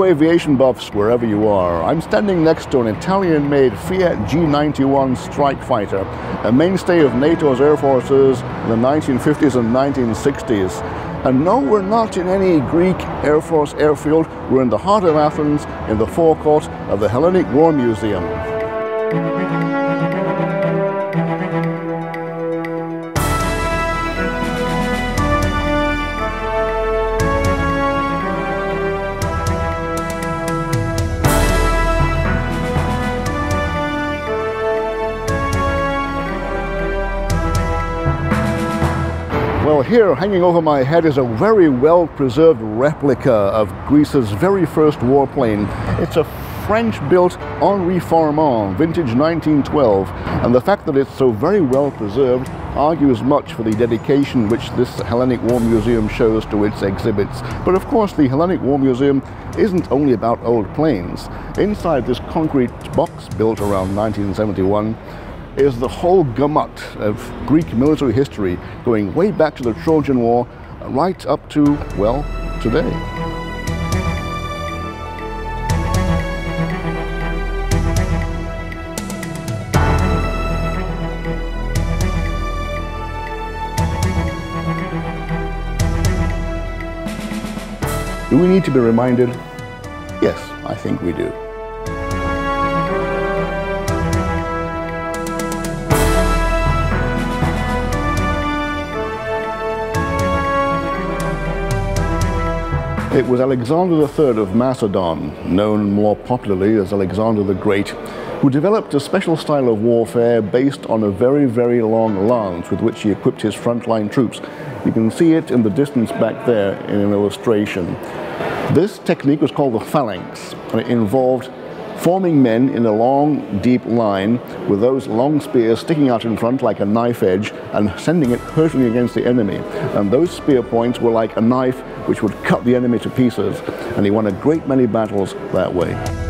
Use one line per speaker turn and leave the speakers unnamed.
Hello aviation buffs, wherever you are. I'm standing next to an Italian-made Fiat G91 strike fighter, a mainstay of NATO's air forces in the 1950s and 1960s. And no, we're not in any Greek Air Force airfield. We're in the heart of Athens, in the forecourt of the Hellenic War Museum. Well, here, hanging over my head, is a very well-preserved replica of Greece's very first warplane. It's a French-built Henri Farman, vintage 1912, and the fact that it's so very well-preserved argues much for the dedication which this Hellenic War Museum shows to its exhibits. But of course, the Hellenic War Museum isn't only about old planes. Inside this concrete box built around 1971, is the whole gamut of Greek military history going way back to the Trojan War, right up to, well, today. Do we need to be reminded? Yes, I think we do. It was Alexander III of Macedon, known more popularly as Alexander the Great, who developed a special style of warfare based on a very, very long lance with which he equipped his frontline troops. You can see it in the distance back there in an illustration. This technique was called the Phalanx, and it involved forming men in a long, deep line with those long spears sticking out in front like a knife edge and sending it hurtling against the enemy. And those spear points were like a knife which would cut the enemy to pieces, and he won a great many battles that way.